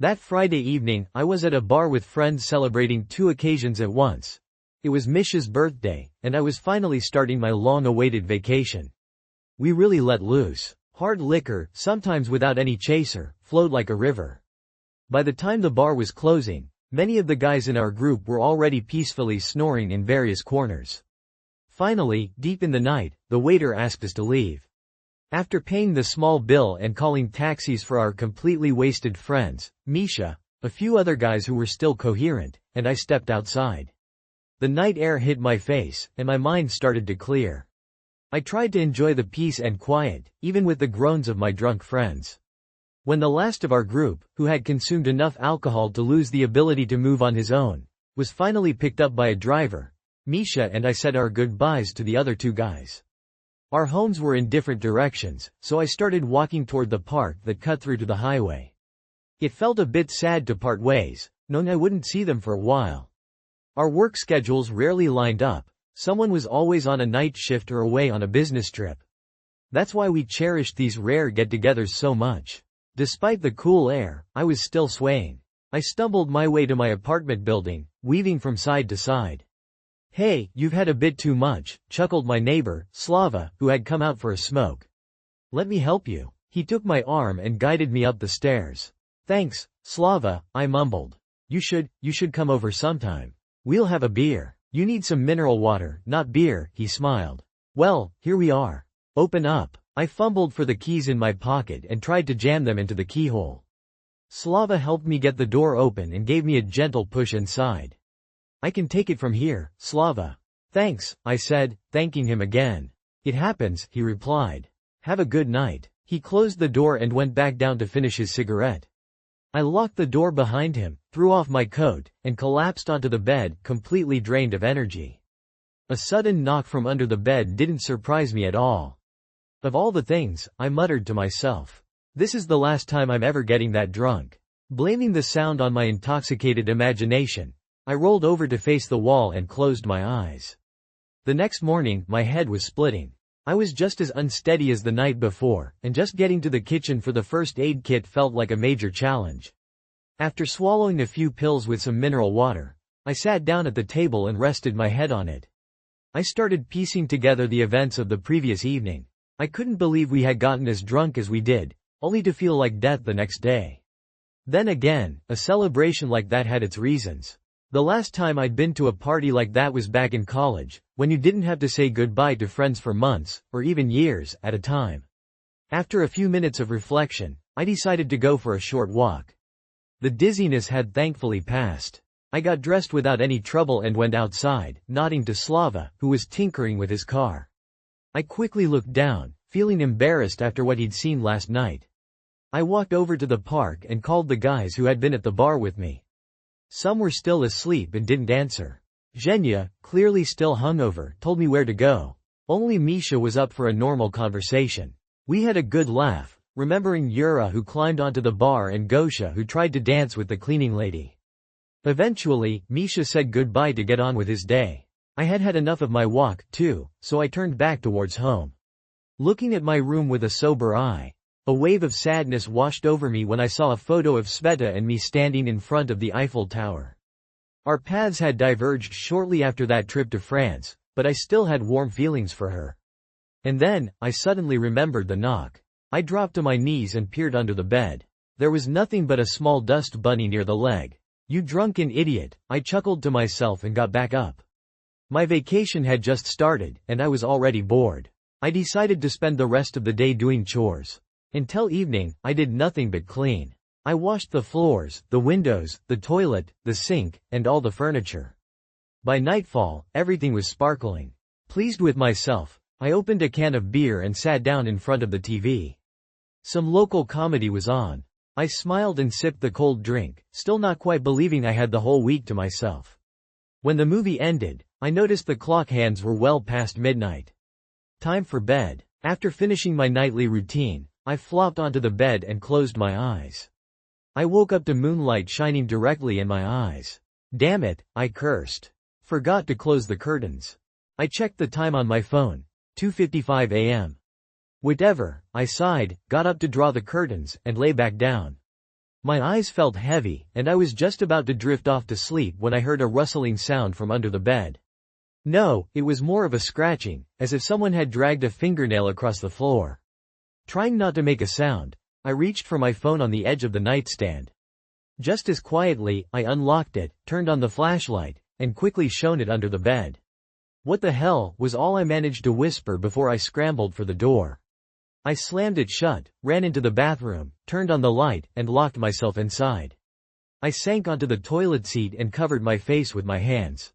That Friday evening, I was at a bar with friends celebrating two occasions at once. It was Misha's birthday, and I was finally starting my long-awaited vacation. We really let loose. Hard liquor, sometimes without any chaser, flowed like a river. By the time the bar was closing, many of the guys in our group were already peacefully snoring in various corners. Finally, deep in the night, the waiter asked us to leave. After paying the small bill and calling taxis for our completely wasted friends, Misha, a few other guys who were still coherent, and I stepped outside. The night air hit my face, and my mind started to clear. I tried to enjoy the peace and quiet, even with the groans of my drunk friends. When the last of our group, who had consumed enough alcohol to lose the ability to move on his own, was finally picked up by a driver, Misha and I said our goodbyes to the other two guys. Our homes were in different directions, so I started walking toward the park that cut through to the highway. It felt a bit sad to part ways, knowing I wouldn't see them for a while. Our work schedules rarely lined up. Someone was always on a night shift or away on a business trip. That's why we cherished these rare get-togethers so much. Despite the cool air, I was still swaying. I stumbled my way to my apartment building, weaving from side to side. "Hey, you've had a bit too much," chuckled my neighbor, Slava, who had come out for a smoke. "Let me help you." He took my arm and guided me up the stairs. "Thanks, Slava," I mumbled. You should come over sometime. We'll have a beer. You need some mineral water, not beer," he smiled. "Well, here we are. Open up." I fumbled for the keys in my pocket and tried to jam them into the keyhole. Slava helped me get the door open and gave me a gentle push inside. "I can take it from here, Slava." "Thanks," I said, thanking him again. "It happens," he replied. "Have a good night." He closed the door and went back down to finish his cigarette. I locked the door behind him, threw off my coat, and collapsed onto the bed, completely drained of energy. A sudden knock from under the bed didn't surprise me at all. Of all the things, I muttered to myself, this is the last time I'm ever getting that drunk. Blaming the sound on my intoxicated imagination, I rolled over to face the wall and closed my eyes. The next morning, my head was splitting. I was just as unsteady as the night before, and just getting to the kitchen for the first aid kit felt like a major challenge. After swallowing a few pills with some mineral water, I sat down at the table and rested my head on it. I started piecing together the events of the previous evening. I couldn't believe we had gotten as drunk as we did, only to feel like death the next day. Then again, a celebration like that had its reasons. The last time I'd been to a party like that was back in college, when you didn't have to say goodbye to friends for months, or even years, at a time. After a few minutes of reflection, I decided to go for a short walk. The dizziness had thankfully passed. I got dressed without any trouble and went outside, nodding to Slava, who was tinkering with his car. I quickly looked down, feeling embarrassed after what he'd seen last night. I walked over to the park and called the guys who had been at the bar with me. Some were still asleep and didn't answer. Zhenya, clearly still hungover, told me where to go. Only Misha was up for a normal conversation. We had a good laugh, remembering Yura who climbed onto the bar and Gosha who tried to dance with the cleaning lady. Eventually, Misha said goodbye to get on with his day. I had had enough of my walk, too, so I turned back towards home. Looking at my room with a sober eye, a wave of sadness washed over me when I saw a photo of Sveta and me standing in front of the Eiffel Tower. Our paths had diverged shortly after that trip to France, but I still had warm feelings for her. And then, I suddenly remembered the knock. I dropped to my knees and peered under the bed. There was nothing but a small dust bunny near the leg. "You drunken idiot," I chuckled to myself and got back up. My vacation had just started, and I was already bored. I decided to spend the rest of the day doing chores. Until evening, I did nothing but clean. I washed the floors, the windows, the toilet, the sink, and all the furniture. By nightfall, everything was sparkling. Pleased with myself, I opened a can of beer and sat down in front of the TV. Some local comedy was on. I smiled and sipped the cold drink, still not quite believing I had the whole week to myself. When the movie ended, I noticed the clock hands were well past midnight. Time for bed. After finishing my nightly routine, I flopped onto the bed and closed my eyes. I woke up to moonlight shining directly in my eyes. Damn it, I cursed. Forgot to close the curtains. I checked the time on my phone. 2:55 a.m. Whatever, I sighed, got up to draw the curtains, and lay back down. My eyes felt heavy, and I was just about to drift off to sleep when I heard a rustling sound from under the bed. No, it was more of a scratching, as if someone had dragged a fingernail across the floor. Trying not to make a sound, I reached for my phone on the edge of the nightstand. Just as quietly, I unlocked it, turned on the flashlight, and quickly shone it under the bed. "What the hell," was all I managed to whisper before I scrambled for the door. I slammed it shut, ran into the bathroom, turned on the light, and locked myself inside. I sank onto the toilet seat and covered my face with my hands.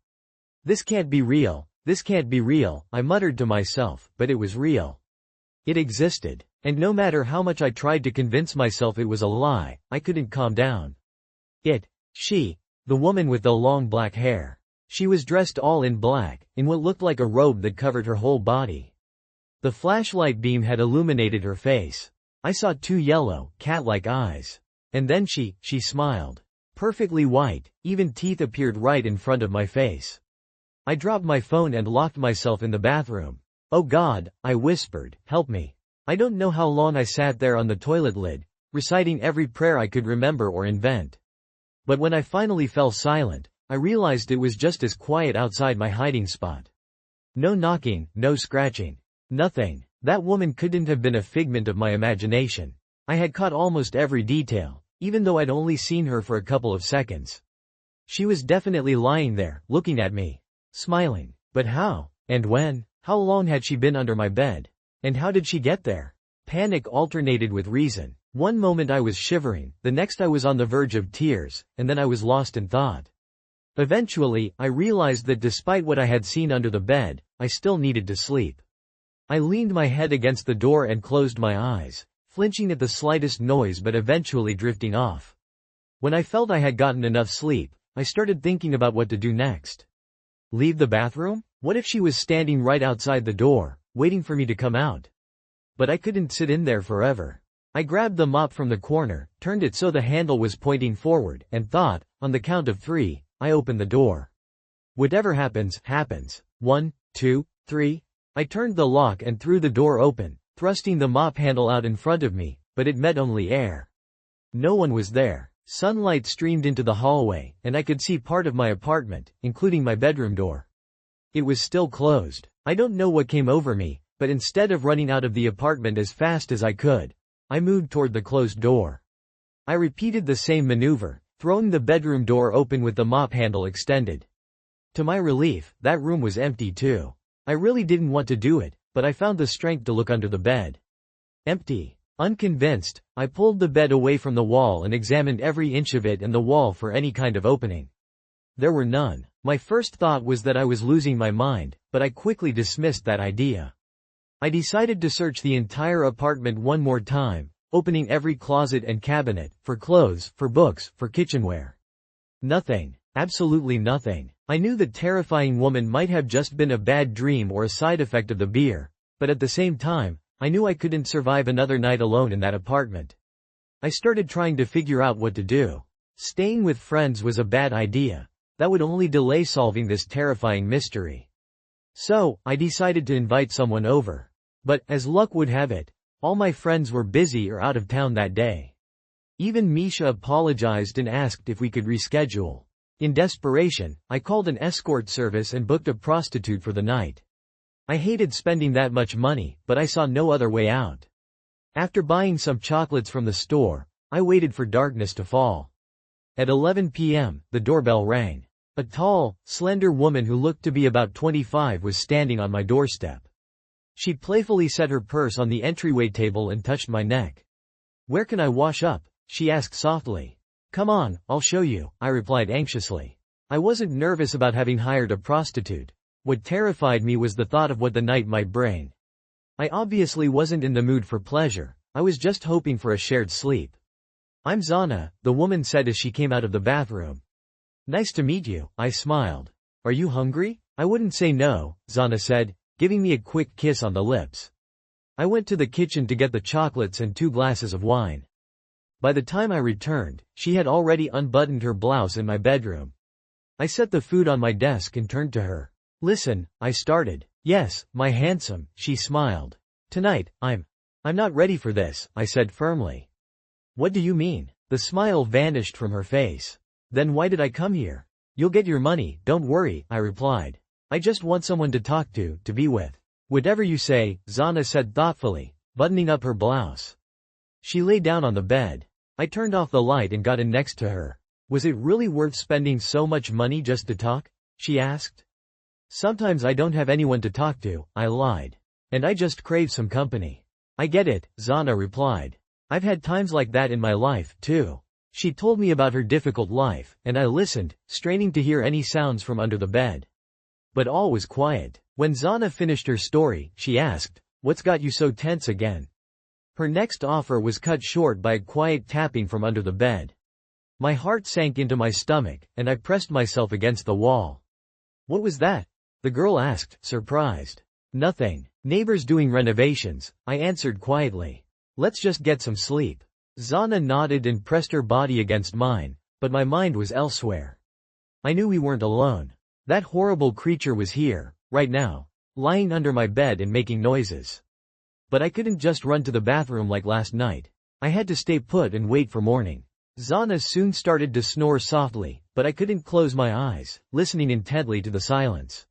"This can't be real, this can't be real," I muttered to myself, but it was real. It existed, and no matter how much I tried to convince myself it was a lie, I couldn't calm down. The woman with the long black hair. She was dressed all in black, in what looked like a robe that covered her whole body. The flashlight beam had illuminated her face. I saw two yellow, cat-like eyes. And then she smiled. Perfectly white, even teeth appeared right in front of my face. I dropped my phone and locked myself in the bathroom. "Oh God," I whispered, "help me." I don't know how long I sat there on the toilet lid, reciting every prayer I could remember or invent. But when I finally fell silent, I realized it was just as quiet outside my hiding spot. No knocking, no scratching. Nothing. That woman couldn't have been a figment of my imagination. I had caught almost every detail, even though I'd only seen her for a couple of seconds. She was definitely lying there, looking at me. Smiling. But how? And when? How long had she been under my bed? And how did she get there? Panic alternated with reason. One moment I was shivering, the next I was on the verge of tears, and then I was lost in thought. Eventually, I realized that despite what I had seen under the bed, I still needed to sleep. I leaned my head against the door and closed my eyes, flinching at the slightest noise but eventually drifting off. When I felt I had gotten enough sleep, I started thinking about what to do next. Leave the bathroom? What if she was standing right outside the door, waiting for me to come out? But I couldn't sit in there forever. I grabbed the mop from the corner, turned it so the handle was pointing forward, and thought, on the count of 3, I opened the door. Whatever happens, happens. 1, 2, 3. I turned the lock and threw the door open, thrusting the mop handle out in front of me, but it met only air. No one was there. Sunlight streamed into the hallway, and I could see part of my apartment, including my bedroom door. It was still closed. I don't know what came over me, but instead of running out of the apartment as fast as I could, I moved toward the closed door. I repeated the same maneuver, throwing the bedroom door open with the mop handle extended. To my relief, that room was empty too. I really didn't want to do it, but I found the strength to look under the bed. Empty. Unconvinced, I pulled the bed away from the wall and examined every inch of it and the wall for any kind of opening. There were none. My first thought was that I was losing my mind, but I quickly dismissed that idea. I decided to search the entire apartment one more time, opening every closet and cabinet, for clothes, for books, for kitchenware. Nothing. Absolutely nothing. I knew the terrifying woman might have just been a bad dream or a side effect of the beer, but at the same time, I knew I couldn't survive another night alone in that apartment. I started trying to figure out what to do. Staying with friends was a bad idea. That would only delay solving this terrifying mystery. So, I decided to invite someone over. But, as luck would have it, all my friends were busy or out of town that day. Even Misha apologized and asked if we could reschedule. In desperation, I called an escort service and booked a prostitute for the night. I hated spending that much money, but I saw no other way out. After buying some chocolates from the store, I waited for darkness to fall. At 11 p.m., the doorbell rang. A tall, slender woman who looked to be about 25 was standing on my doorstep. She playfully set her purse on the entryway table and touched my neck. "Where can I wash up?" she asked softly. "Come on, I'll show you," I replied anxiously. I wasn't nervous about having hired a prostitute. What terrified me was the thought of what the night might bring. I obviously wasn't in the mood for pleasure. I was just hoping for a shared sleep. "I'm Zana," the woman said as she came out of the bathroom. "Nice to meet you," I smiled. "Are you hungry?" "I wouldn't say no," Zana said, giving me a quick kiss on the lips. I went to the kitchen to get the chocolates and 2 glasses of wine. By the time I returned, she had already unbuttoned her blouse in my bedroom. I set the food on my desk and turned to her. "Listen," I started. "Yes, my handsome," she smiled. "Tonight, I'm not ready for this," I said firmly. "What do you mean?" The smile vanished from her face. Then why did I come here? You'll get your money, don't worry, I replied. I just want someone to talk to be with. Whatever you say, Zana said thoughtfully, buttoning up her blouse. She lay down on the bed. I turned off the light and got in next to her. Was it really worth spending so much money just to talk? She asked. Sometimes I don't have anyone to talk to, I lied. And I just crave some company. I get it, Zana replied. I've had times like that in my life, too. She told me about her difficult life, and I listened, straining to hear any sounds from under the bed. But all was quiet. When Zana finished her story, she asked, "What's got you so tense again?" Her next offer was cut short by a quiet tapping from under the bed. My heart sank into my stomach, and I pressed myself against the wall. "What was that?" the girl asked, surprised. "Nothing. Neighbors doing renovations," I answered quietly. "Let's just get some sleep." Zana nodded and pressed her body against mine, but my mind was elsewhere. I knew we weren't alone. That horrible creature was here, right now, lying under my bed and making noises. But I couldn't just run to the bathroom like last night. I had to stay put and wait for morning. Zana soon started to snore softly, but I couldn't close my eyes, listening intently to the silence.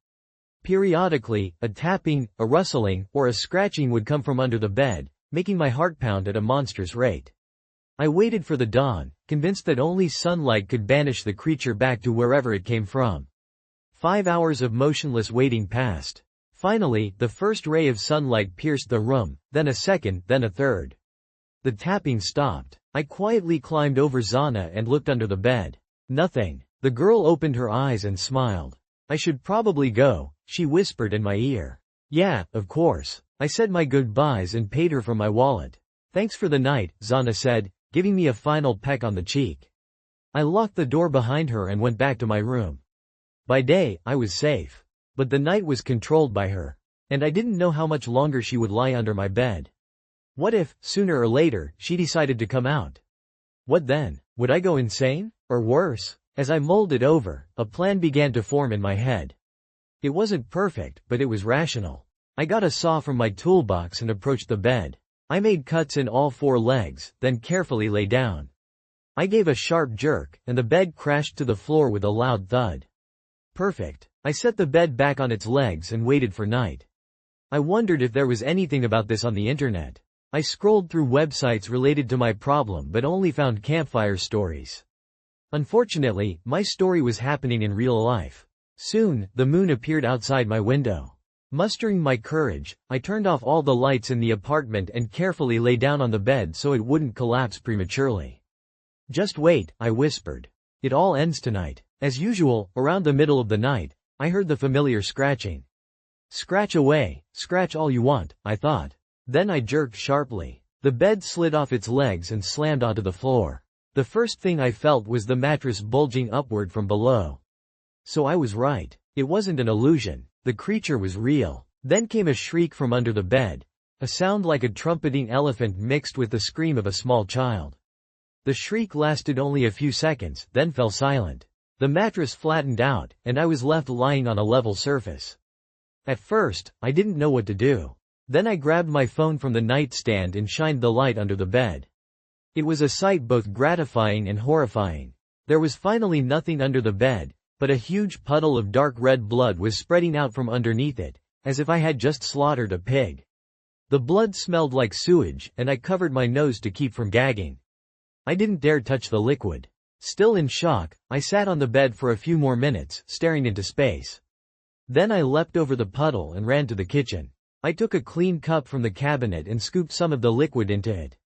Periodically, a tapping, a rustling, or a scratching would come from under the bed, making my heart pound at a monstrous rate. I waited for the dawn, convinced that only sunlight could banish the creature back to wherever it came from. 5 hours of motionless waiting passed. Finally, the first ray of sunlight pierced the room, then a second, then a third. The tapping stopped. I quietly climbed over Zana and looked under the bed. Nothing. The girl opened her eyes and smiled. "I should probably go," she whispered in my ear. "Yeah, of course." I said my goodbyes and paid her from my wallet. "Thanks for the night," Zana said, giving me a final peck on the cheek. I locked the door behind her and went back to my room. By day, I was safe. But the night was controlled by her. And I didn't know how much longer she would lie under my bed. What if, sooner or later, she decided to come out? What then? Would I go insane? Or worse? As I mulled it over, a plan began to form in my head. It wasn't perfect, but it was rational. I got a saw from my toolbox and approached the bed. I made cuts in all 4 legs, then carefully lay down. I gave a sharp jerk, and the bed crashed to the floor with a loud thud. Perfect. I set the bed back on its legs and waited for night. I wondered if there was anything about this on the internet. I scrolled through websites related to my problem but only found campfire stories. Unfortunately, my story was happening in real life. Soon, the moon appeared outside my window. Mustering my courage, I turned off all the lights in the apartment and carefully lay down on the bed so it wouldn't collapse prematurely. "Just wait," I whispered. "It all ends tonight." As usual, around the middle of the night, I heard the familiar scratching. "Scratch away, scratch all you want," I thought. Then I jerked sharply. The bed slid off its legs and slammed onto the floor. The first thing I felt was the mattress bulging upward from below. So I was right. It wasn't an illusion. The creature was real. Then came a shriek from under the bed. A sound like a trumpeting elephant mixed with the scream of a small child. The shriek lasted only a few seconds, then fell silent. The mattress flattened out, and I was left lying on a level surface. At first, I didn't know what to do. Then I grabbed my phone from the nightstand and shined the light under the bed. It was a sight both gratifying and horrifying. There was finally nothing under the bed, but a huge puddle of dark red blood was spreading out from underneath it, as if I had just slaughtered a pig. The blood smelled like sewage, and I covered my nose to keep from gagging. I didn't dare touch the liquid. Still in shock, I sat on the bed for a few more minutes, staring into space. Then I leapt over the puddle and ran to the kitchen. I took a clean cup from the cabinet and scooped some of the liquid into it.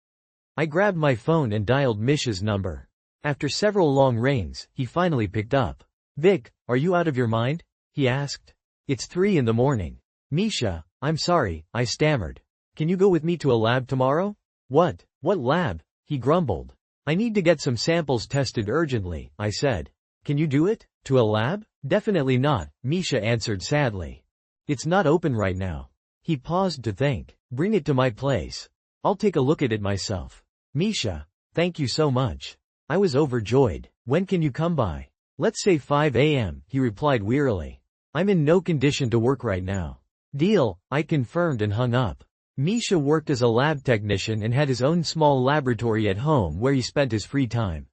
I grabbed my phone and dialed Misha's number. After several long rings, he finally picked up. "Vic, are you out of your mind?" he asked. "It's 3 in the morning. Misha, I'm sorry," I stammered. "Can you go with me to a lab tomorrow?" What lab?" he grumbled. "I need to get some samples tested urgently," I said. "Can you do it? To a lab?" "Definitely not," Misha answered sadly. "It's not open right now." He paused to think. "Bring it to my place. I'll take a look at it myself." "Misha, thank you so much." I was overjoyed. "When can you come by?" "Let's say 5 a.m., he replied wearily. "I'm in no condition to work right now." "Deal," I confirmed and hung up. Misha worked as a lab technician and had his own small laboratory at home where he spent his free time.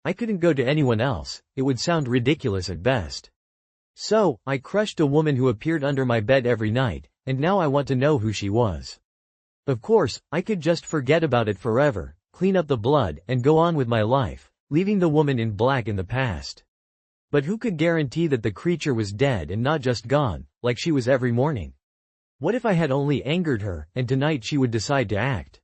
I couldn't go to anyone else, it would sound ridiculous at best. So, I crushed a woman who appeared under my bed every night, and now I want to know who she was. Of course, I could just forget about it forever, clean up the blood, and go on with my life, leaving the woman in black in the past. But who could guarantee that the creature was dead and not just gone, like she was every morning? What if I had only angered her, and tonight she would decide to act?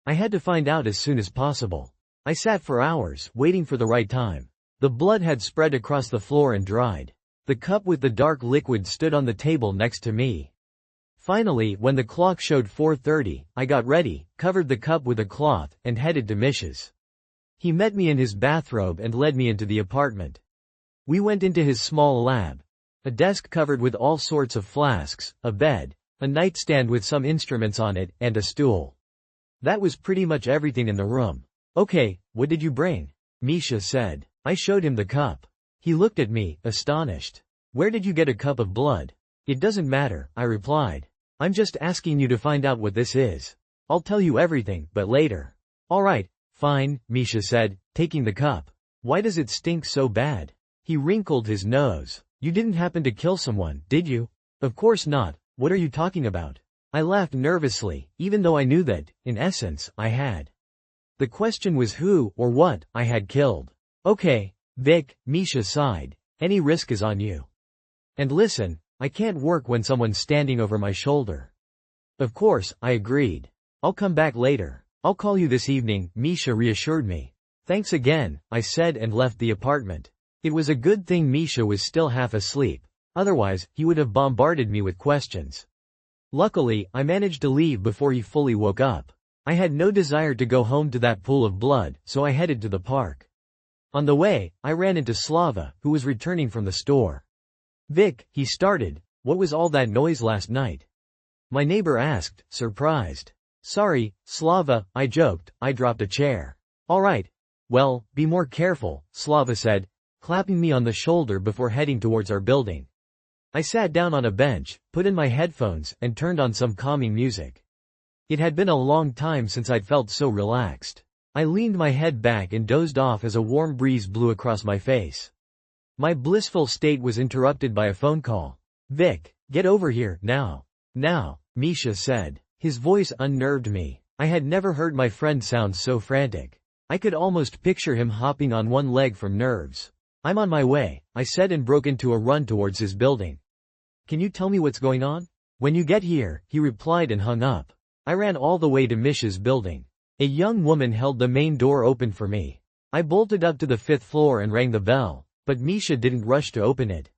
I had to find out as soon as possible. I sat for hours, waiting for the right time. The blood had spread across the floor and dried. The cup with the dark liquid stood on the table next to me. Finally, when the clock showed 4:30, I got ready, covered the cup with a cloth, and headed to Mish's. He met me in his bathrobe and led me into the apartment. We went into his small lab. A desk covered with all sorts of flasks, a bed, a nightstand with some instruments on it, and a stool. That was pretty much everything in the room. "Okay, what did you bring?" Misha said. I showed him the cup. He looked at me, astonished. "Where did you get a cup of blood?" "It doesn't matter," I replied. "I'm just asking you to find out what this is. I'll tell you everything, but later." "Alright, fine," Misha said, taking the cup. "Why does it stink so bad?" He wrinkled his nose. "You didn't happen to kill someone, did you?" "Of course not. What are you talking about?" I laughed nervously, even though I knew that, in essence, I had. The question was who, or what, I had killed. "Okay, Vic," Misha sighed. "Any risk is on you. And listen, I can't work when someone's standing over my shoulder." Of course, I agreed. "I'll come back later. I'll call you this evening," Misha reassured me. "Thanks again," I said and left the apartment. It was a good thing Misha was still half asleep. Otherwise, he would have bombarded me with questions. Luckily, I managed to leave before he fully woke up. I had no desire to go home to that pool of blood, so I headed to the park. On the way, I ran into Slava, who was returning from the store. "Vic," he started, "what was all that noise last night?" My neighbor asked, surprised. "Sorry, Slava," I joked, I dropped a chair. "Alright. Well, be more careful," Slava said, clapping me on the shoulder before heading towards our building. I sat down on a bench, put in my headphones, and turned on some calming music. It had been a long time since I'd felt so relaxed. I leaned my head back and dozed off as a warm breeze blew across my face. My blissful state was interrupted by a phone call. "Vic, get over here, now. Now," Misha said. His voice unnerved me. I had never heard my friend sound so frantic. I could almost picture him hopping on one leg from nerves. "I'm on my way," I said and broke into a run towards his building. "Can you tell me what's going on?" "When you get here," he replied and hung up. I ran all the way to Misha's building. A young woman held the main door open for me. I bolted up to the 5th floor and rang the bell, but Misha didn't rush to open it.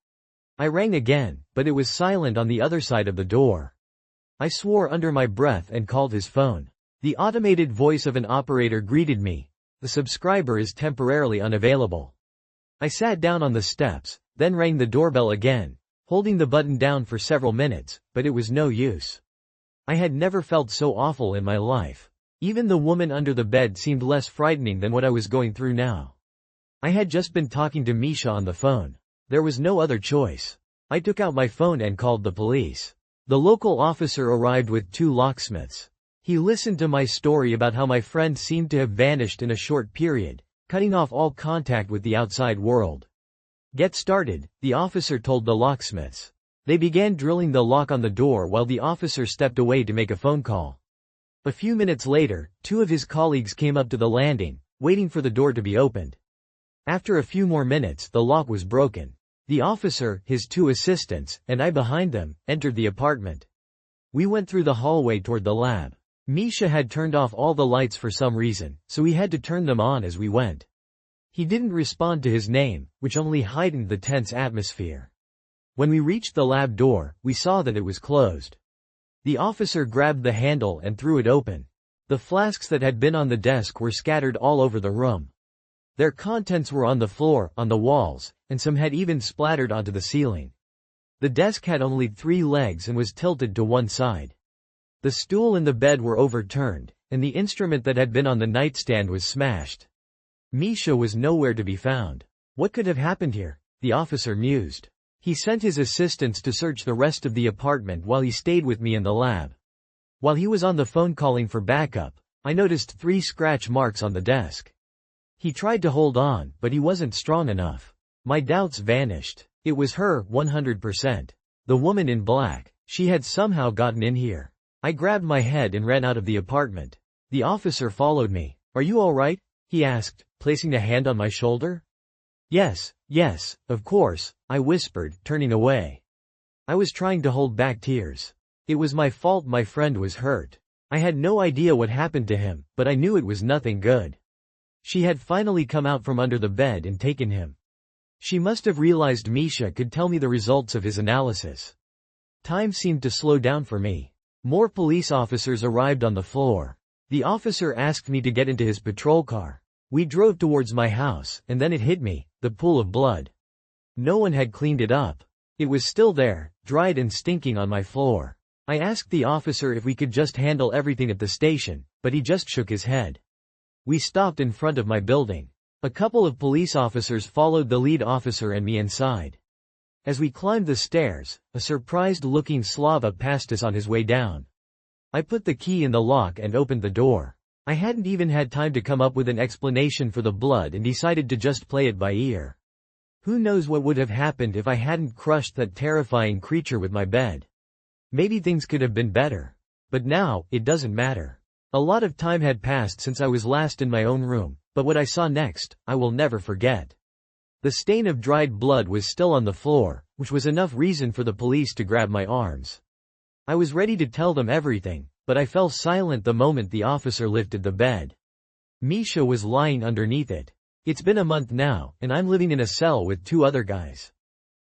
I rang again, but it was silent on the other side of the door. I swore under my breath and called his phone. The automated voice of an operator greeted me. "The subscriber is temporarily unavailable." I sat down on the steps, then rang the doorbell again, holding the button down for several minutes, but it was no use. I had never felt so awful in my life. Even the woman under the bed seemed less frightening than what I was going through now. I had just been talking to Misha on the phone. There was no other choice. I took out my phone and called the police. The local officer arrived with 2 locksmiths. He listened to my story about how my friend seemed to have vanished in a short period, cutting off all contact with the outside world. "Get started," the officer told the locksmiths. They began drilling the lock on the door while the officer stepped away to make a phone call. A few minutes later, 2 of his colleagues came up to the landing, waiting for the door to be opened. After a few more minutes, the lock was broken. The officer, his 2 assistants, and I behind them, entered the apartment. We went through the hallway toward the lab. Misha had turned off all the lights for some reason, so we had to turn them on as we went. He didn't respond to his name, which only heightened the tense atmosphere. When we reached the lab door, we saw that it was closed. The officer grabbed the handle and threw it open. The flasks that had been on the desk were scattered all over the room. Their contents were on the floor, on the walls, and some had even splattered onto the ceiling. The desk had only 3 legs and was tilted to one side. The stool and the bed were overturned, and the instrument that had been on the nightstand was smashed. Misha was nowhere to be found. What could have happened here? The officer mused. He sent his assistants to search the rest of the apartment while he stayed with me in the lab. While he was on the phone calling for backup, I noticed 3 scratch marks on the desk. He tried to hold on, but he wasn't strong enough. My doubts vanished. It was her, 100%. The woman in black. She had somehow gotten in here. I grabbed my head and ran out of the apartment. The officer followed me. "Are you all right?" he asked, placing a hand on my shoulder. Yes, of course," I whispered, turning away. I was trying to hold back tears. It was my fault my friend was hurt. I had no idea what happened to him, but I knew it was nothing good. She had finally come out from under the bed and taken him. She must have realized Misha could tell me the results of his analysis. Time seemed to slow down for me. More police officers arrived on the floor. The officer asked me to get into his patrol car. We drove towards my house, and then it hit me, the pool of blood. No one had cleaned it up. It was still there, dried and stinking on my floor. I asked the officer if we could just handle everything at the station, but he just shook his head. We stopped in front of my building. A couple of police officers followed the lead officer and me inside. As we climbed the stairs, a surprised-looking Slava passed us on his way down. I put the key in the lock and opened the door. I hadn't even had time to come up with an explanation for the blood and decided to just play it by ear. Who knows what would have happened if I hadn't crushed that terrifying creature with my bed. Maybe things could have been better. But now, it doesn't matter. A lot of time had passed since I was last in my own room, but what I saw next, I will never forget. The stain of dried blood was still on the floor, which was enough reason for the police to grab my arms. I was ready to tell them everything, but I fell silent the moment the officer lifted the bed. Misha was lying underneath it. It's been a month now, and I'm living in a cell with 2 other guys.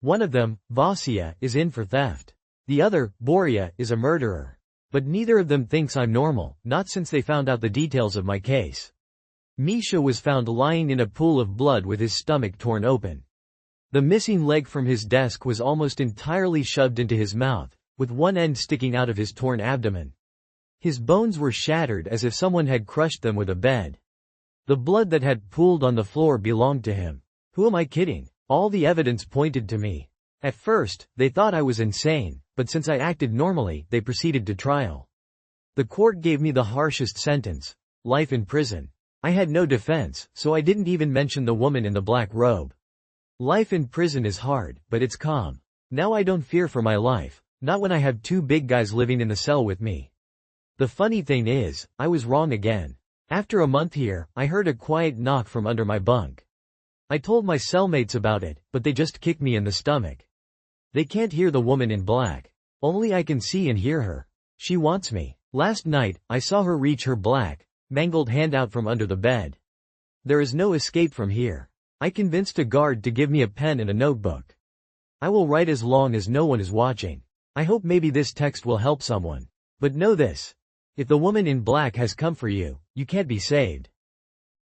One of them, Vasya, is in for theft. The other, Borya, is a murderer. But neither of them thinks I'm normal, not since they found out the details of my case. Misha was found lying in a pool of blood with his stomach torn open. The missing leg from his desk was almost entirely shoved into his mouth, with one end sticking out of his torn abdomen. His bones were shattered as if someone had crushed them with a bed. The blood that had pooled on the floor belonged to him. Who am I kidding? All the evidence pointed to me. At first, they thought I was insane, but since I acted normally, they proceeded to trial. The court gave me the harshest sentence: life in prison. I had no defense, so I didn't even mention the woman in the black robe. Life in prison is hard, but it's calm. Now I don't fear for my life, not when I have 2 big guys living in the cell with me. The funny thing is, I was wrong again. After a month here, I heard a quiet knock from under my bunk. I told my cellmates about it, but they just kicked me in the stomach. They can't hear the woman in black. Only I can see and hear her. She wants me. Last night, I saw her reach her black, mangled hand out from under the bed. There is no escape from here. I convinced a guard to give me a pen and a notebook. I will write as long as no one is watching. I hope maybe this text will help someone. But know this. If the woman in black has come for you, you can't be saved.